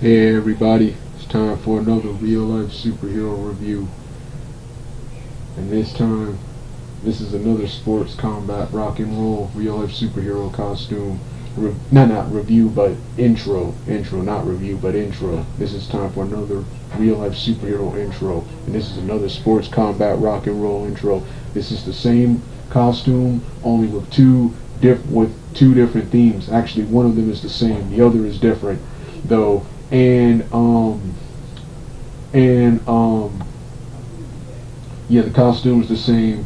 Hey everybody, it's time for another real life superhero review. And this time, this is another sports combat rock and roll real life superhero costume. Not review, but intro. Intro, not review, but intro. This is time for another real life superhero intro. And this is another sports combat rock and roll intro. This is the same costume, only with two different themes. Actually, one of them is the same, the other is different, though. Yeah, the costume's the same,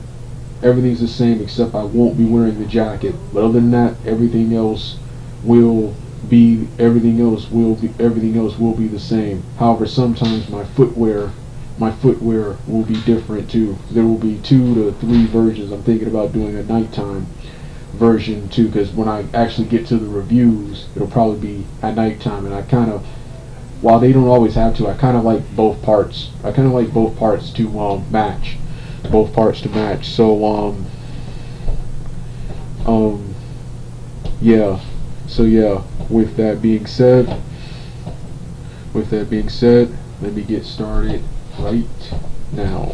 everything's the same, except I won't be wearing the jacket. But other than that, everything else will be the same. However, sometimes my footwear will be different too. There will be 2 to 3 versions. I'm thinking about doing a nighttime version too, because when I actually get to the reviews, it'll probably be at nighttime, and I kind of, while they don't always have to, I kind of like both parts. I kind of like both parts to match. Yeah. So yeah. With that being said, let me get started right now.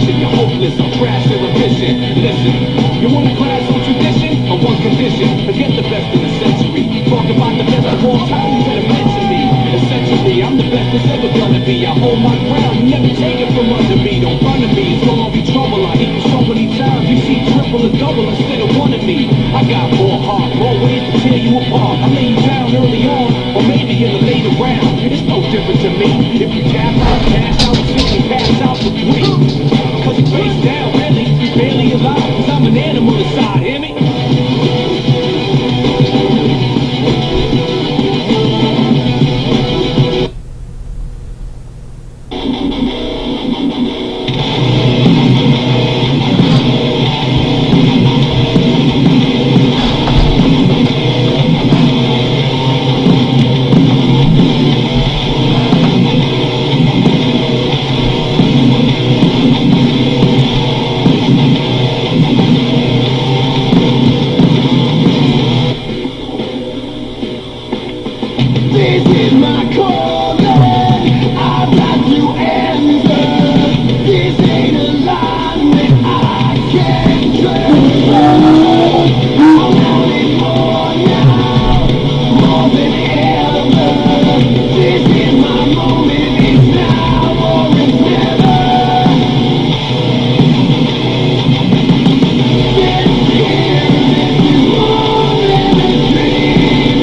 You're hopeless, I'm trash and efficient. Listen, you want to class on tradition? On one condition, forget the best of the century. Talk about the best of all time, you better mention me. Essentially, I'm the best that's ever gonna be. I hold my ground, you never take it from under me. Don't run to me, it's gonna be trouble. I hit you so many times, you see triple or double instead of one of me. I got more heart, more ways to tear you apart. I lay you down early on, or maybe in the later round. It's no different to me. If you tap out, cash out, you pass out for free. Cause you face down, really, barely alive. Cause I'm an animal inside, hear me? This is my calling, I've got to answer. This ain't a line that I can trust. I want it more now, more than ever. This is my moment, it's now or it's never. This is more than a dream.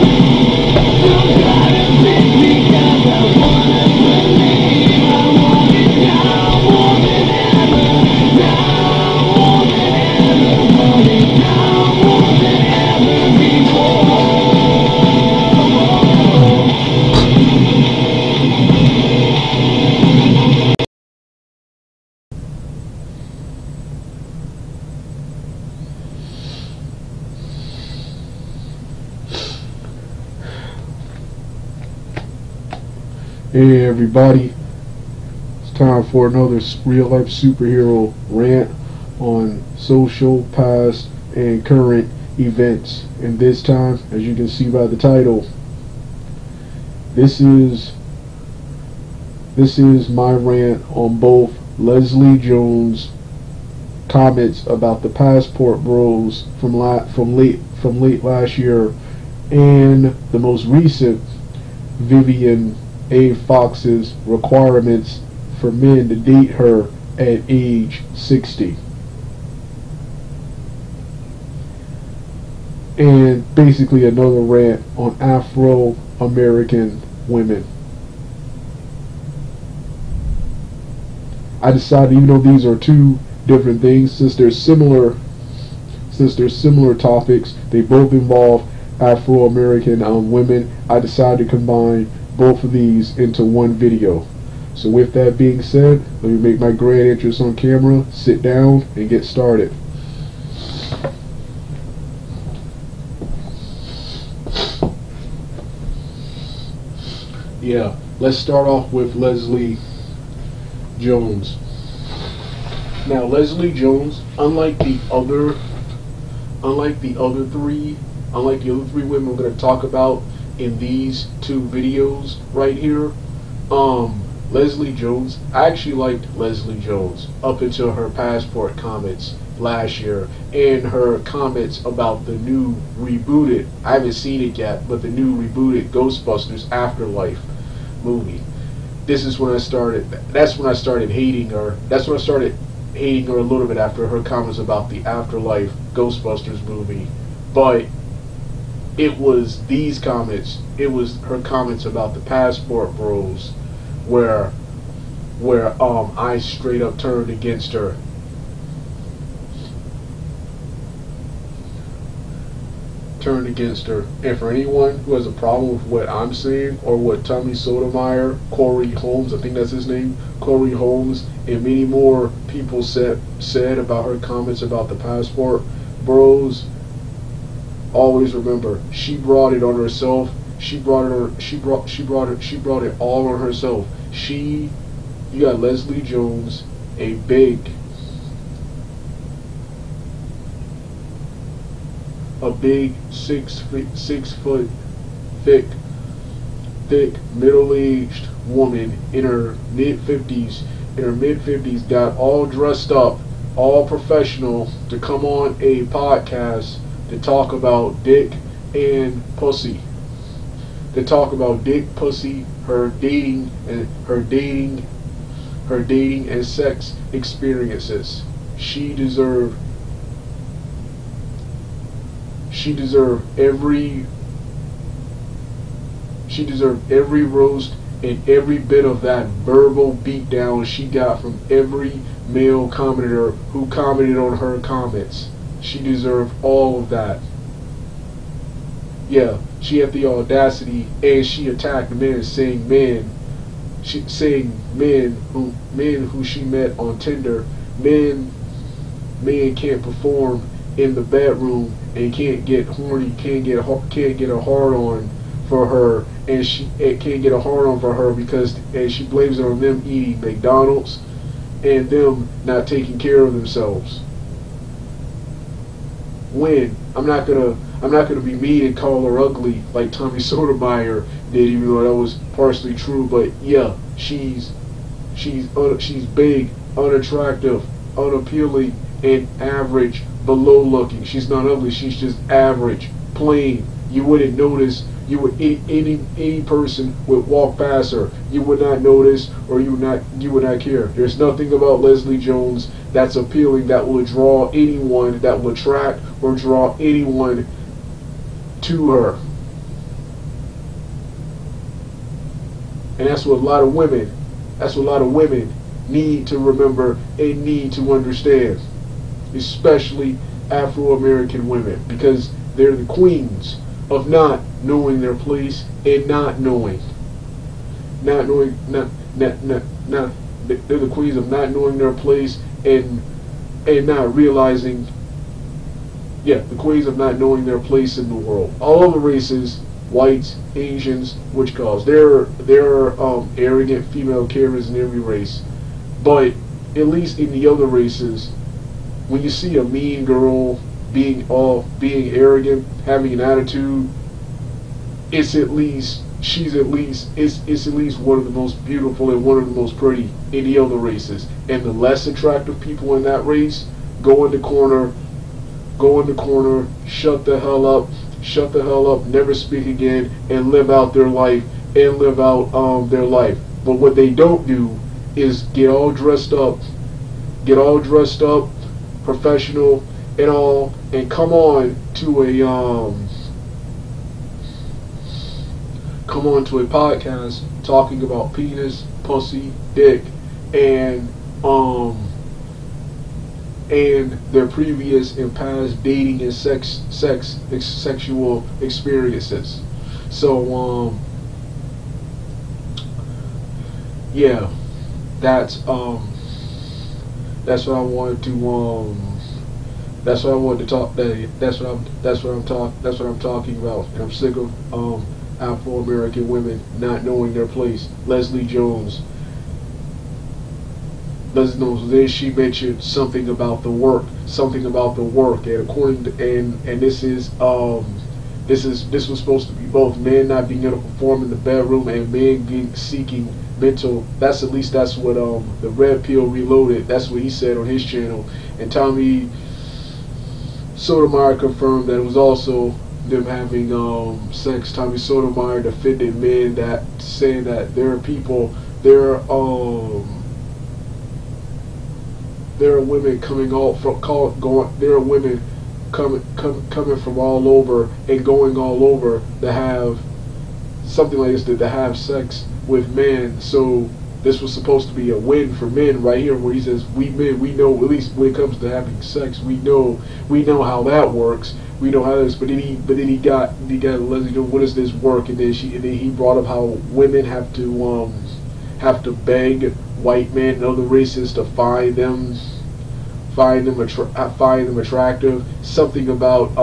Hey everybody, it's time for another real life superhero rant on social, past, and current events. And this time, as you can see by the title, this is my rant on both Leslie Jones' comments about the passport bros from late last year, and the most recent Vivian A. Fox's requirements for men to date her at age 60. And basically another rant on Afro-American women. I decided, even though these are two different things, since they're similar since they're similar topics, they both involve Afro-American women, I decided to combine both of these into one video. So with that being said, let me make my grand entrance on camera, sit down, and get started. Yeah, let's start off with Lesilie Jones. Now, Lesilie Jones, unlike the other three women we're going to talk about in these two videos right here, Lesilie Jones, I actually liked Lesilie Jones up until her passport comments last year and her comments about the new rebooted, I haven't seen it yet, but the new rebooted Ghostbusters Afterlife movie. That's when I started hating her. That's when I started hating her a little bit after her comments about the Afterlife Ghostbusters movie. But it was these comments, it was her comments about the Passport Bros where I straight up turned against her. And for anyone who has a problem with what I'm saying or what Tommy Sotomayor, Corey Holmes, I think that's his name, Corey Holmes, and many more people said about her comments about the Passport Bros, always remember, she brought it on herself. She brought it all on herself. You got Lesilie Jones, a big 6 foot thick middle-aged woman in her mid-50s, got all dressed up, all professional, to come on a podcast to talk about dick and pussy. To talk about dick, pussy, her dating and sex experiences. She deserved every roast and every bit of that verbal beatdown she got from every male commenter who commented on her comments. She deserved all of that. Yeah, she had the audacity, and she attacked men, saying men who she met on Tinder, men can't perform in the bedroom and can't get horny, can't get a hard on for her, and she can't get a hard on for her because, and she blames it on them eating McDonald's and them not taking care of themselves. When I'm not gonna be mean and call her ugly like Tommy Sotomayor did, even though that was partially true. But yeah, she's big, unattractive, unappealing, and average, below looking. She's not ugly. She's just average, plain. You wouldn't notice. Any person would walk past her. You would not notice, or you would not care. There's nothing about Lesilie Jones that's appealing, that will draw anyone, that will attract or draw anyone to her. And that's what a lot of women need to remember and need to understand, especially Afro-American women, because they're the queens of not knowing their place and they're the queens of not knowing their place and not realizing, the queens of not knowing their place in the world. All of the races, whites, Asians, which cause there are arrogant female carriers in every race, but at least in the other races, when you see a mean girl being arrogant, having an attitude, it's at least one of the most beautiful and one of the most pretty in the other races. And the less attractive people in that race go in the corner, shut the hell up, never speak again, and live out their life, But what they don't do is get all dressed up, professional and all, and come on to a podcast talking about penis, pussy, dick, and and their previous and past dating and sexual experiences. So yeah, that's what I wanted to that's what I wanted to talk. That's what I'm talking about. And I'm sick of Afro-American women not knowing their place. Leslie Jones. Then she mentioned something about the work, and according to, and this was supposed to be both men not being able to perform in the bedroom and men seeking mental. That's what the Red Pill Reloaded. That's what he said on his channel, and Tommy Sotomayor confirmed that it was also them having sex. Tommy Sotomayor defended men that saying that there are women coming there are women coming from all over and going all over to have something like this, to have sex with men. So this was supposed to be a win for men right here, where he says we men, we know, at least when it comes to having sex, we know how that works. We know how this, but then he got Leslie, what does this work? And then he brought up how women have to beg white men and other races to find them attractive. Something about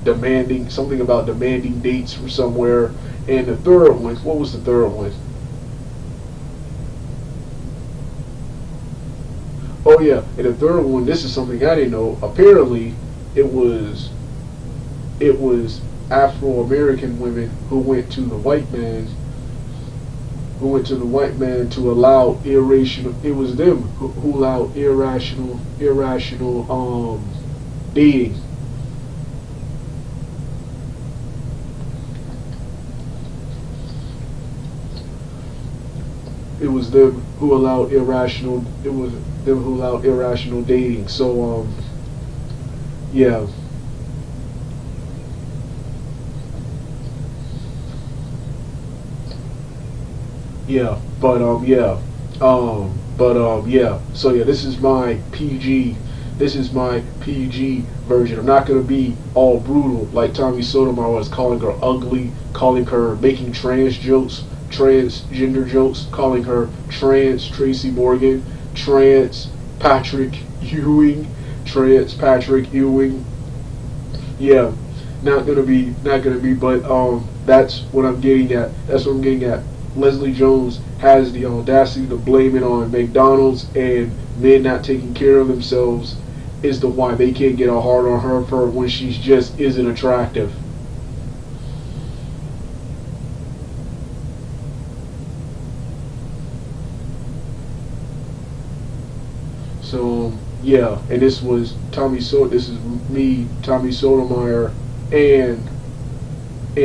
demanding dates from somewhere. And the third one, what was the third one? Oh yeah, and the third one, this is something I didn't know. Apparently it was Afro-American women who went to the white man to allow irrational. It was them who allowed irrational dating. It was them who allowed irrational. It was them who allowed irrational dating. So yeah. Yeah, So yeah, this is my PG. This is my PG version. I'm not gonna be all brutal like Tommy Sotomayor was, calling her ugly, calling her making transgender jokes, calling her trans Tracy Morgan, trans Patrick Ewing. Yeah, not gonna be, but that's what I'm getting at. Leslie Jones has the audacity to blame it on McDonald's and men not taking care of themselves is the why they can't get a hard on her for when she just isn't attractive. So yeah, and this is me, Tommy Sotomayor, and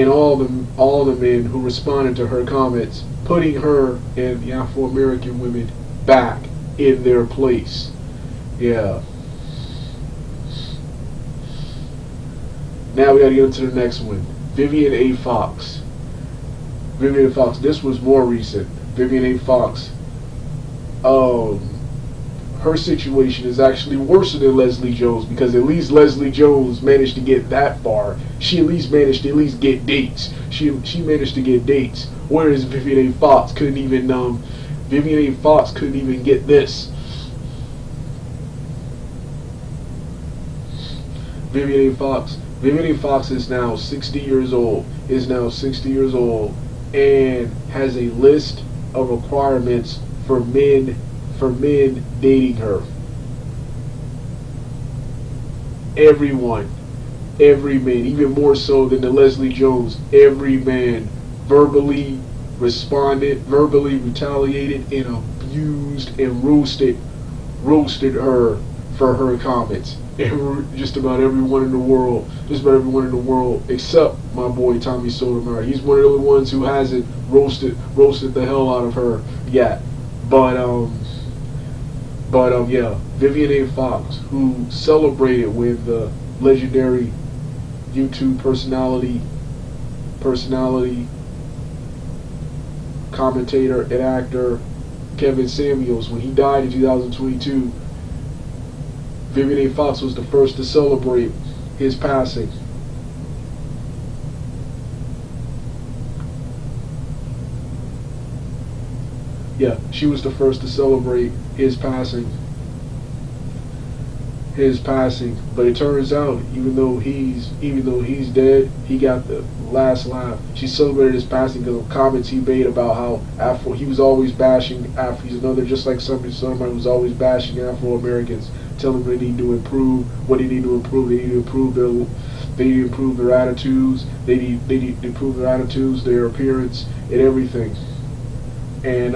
all the men who responded to her comments, putting her and the Afro-American women back in their place. Yeah. Now we gotta get into the next one. Vivian A. Fox. This was more recent. Vivian A. Fox. Her situation is actually worse than Leslie Jones, because at least Leslie Jones managed to get that far. She at least managed to get dates. She managed to get dates, whereas Vivian A. Fox couldn't even get this. Vivian A. Fox is now 60 years old. And has a list of requirements for men dating her. Every man, even more so than the Leslie Jones, every man verbally retaliated and abused and roasted her for her comments. Just about everyone in the world, except my boy Tommy Sotomayor. He's one of the ones who hasn't roasted the hell out of her yet. But yeah, Vivian A. Fox, who celebrated with the legendary YouTube personality, commentator, and actor Kevin Samuels. When he died in 2022, Vivica A. Fox was the first to celebrate his passing. Yeah, she was the first to celebrate his passing. But it turns out, even though he's dead, he got the last laugh. She celebrated his passing because of comments he made about how he was always bashing Afro. He's another, just like somebody who was always bashing Afro Americans, telling them they need to improve. What they need to improve? They need to improve their attitudes. They need to improve their attitudes, their appearance, and everything. And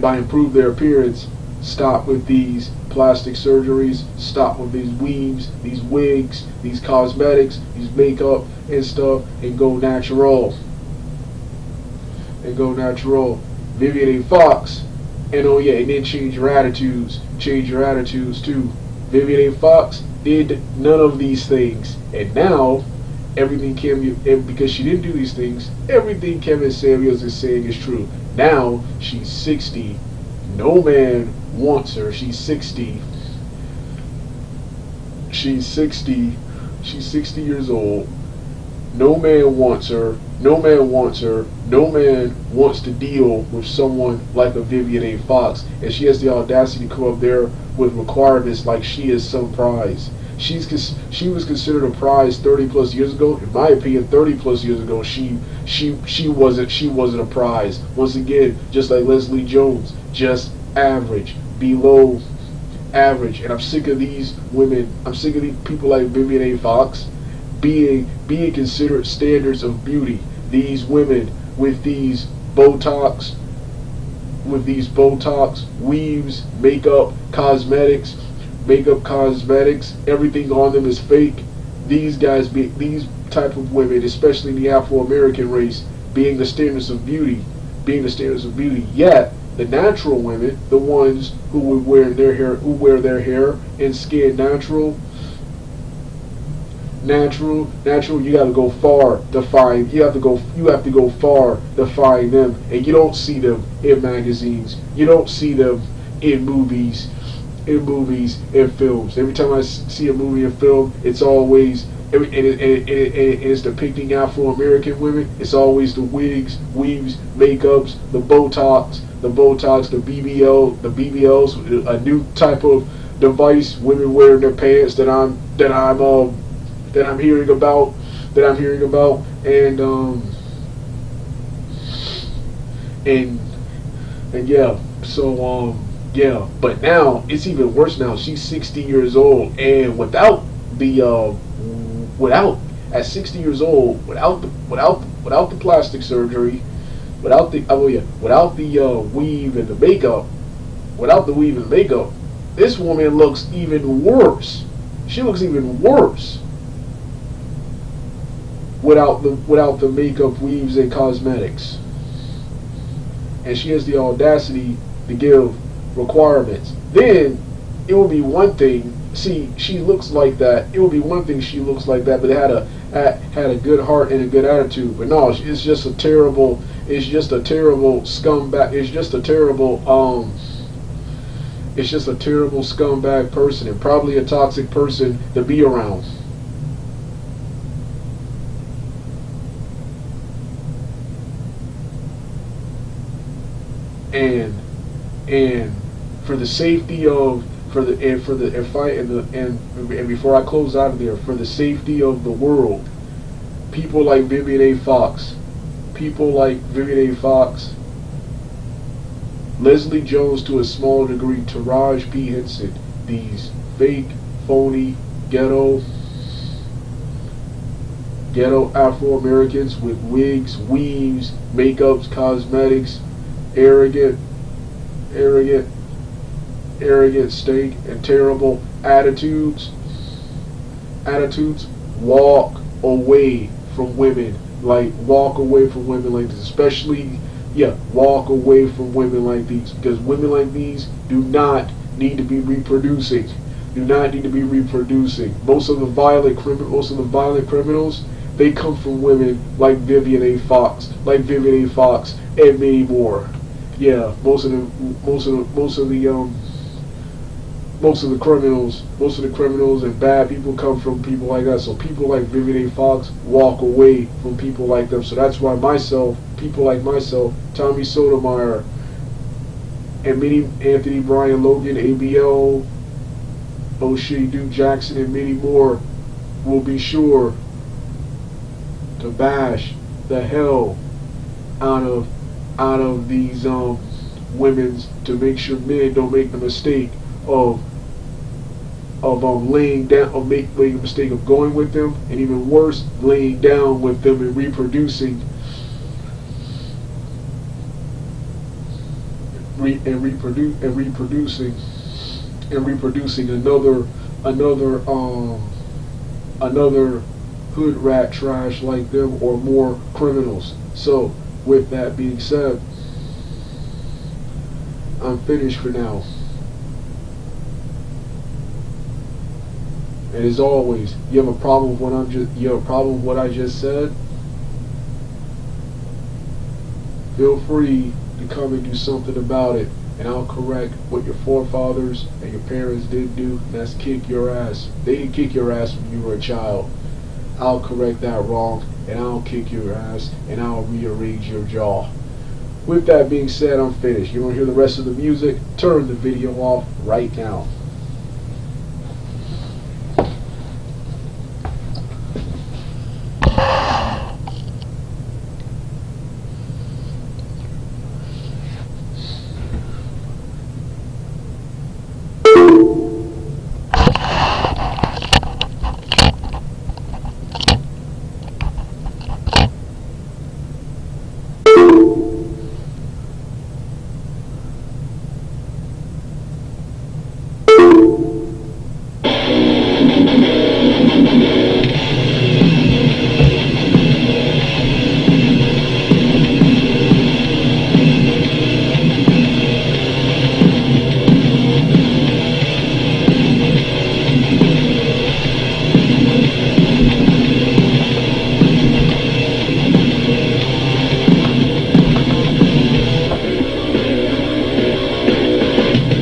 by improve their appearance, stop with these plastic surgeries, stop with these weaves, these wigs, these cosmetics, these makeup and stuff, and go natural. Vivica A. Fox, and oh yeah, and then change your attitudes too. Vivica A. Fox did none of these things, and now everything because she didn't do these things, everything Kevin Samuels is saying is true. Now she's 60. No man wants her. She's 60. She's 60 years old. No man wants her. No man wants to deal with someone like a Vivica A. Fox. And she has the audacity to come up there with requirements like she is some prize. She was considered a prize 30 plus years ago. In my opinion, 30 plus years ago, she wasn't a prize. Once again, just like Leslie Jones, just average, below average. And I'm sick of these women. I'm sick of these people like Vivica A. Fox being considered standards of beauty. These women with these Botox, weaves, makeup, cosmetics, everything on them is fake. These type of women, especially in the Afro-American race, being the standards of beauty. Yet the natural women, the ones who wear their hair and skin natural, you got to go far to find. You have to go far to find them, and you don't see them in magazines. You don't see them in movies. And films. Every time I see a movie and film, it's always it's depicting Afro-American women. It's always the wigs, weaves, makeups, the Botox, the BBLs, a new type of device women wear in their pants that I'm hearing about, and yeah, so yeah, but now it's even worse. Now she's 60 years old, and at 60 years old, without the plastic surgery, without the weave and the makeup, this woman looks even worse. She looks even worse without the makeup, weaves, and cosmetics. And she has the audacity to give requirements. Then it would be one thing. See, she looks like that. It would be one thing she looks like that, but had a good heart and a good attitude. But no, it's just a terrible scumbag. It's just a terrible scumbag person, and probably a toxic person to be around. And for the safety of and before I close out of there, for the safety of the world, people like Vivica A. Fox, Leslie Jones to a small degree, Taraji P. Henson, these fake, phony, ghetto Afro-Americans with wigs, weaves, makeups, cosmetics, arrogant, stink, and terrible attitudes, walk away from women like this, especially, walk away from women like these, because women like these do not need to be reproducing. Most of the violent criminals, they come from women like Vivian A. Fox, and many more. Yeah, most of the criminals and bad people come from people like that. So people like Vivian A. Fox walk away from people like them. So that's why people like myself, Tommy Sotomayor, and many Anthony Bryan Logan, ABL, O'Shea Duke Jackson, and many more will be sure to bash the hell out of these women's, to make sure men don't make the mistake of making a mistake of going with them, and even worse, laying down with them and reproducing another hood rat trash like them, or more criminals. So with that being said, I'm finished for now. And as always, you have a problem with what I just said, feel free to come and do something about it, and I'll correct what your forefathers and your parents did do, and that's kick your ass. They didn't kick your ass when you were a child. I'll correct that wrong, and I'll kick your ass, and I'll rearrange your jaw. With that being said, I'm finished. You want to hear the rest of the music? Turn the video off right now.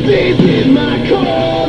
This is my call.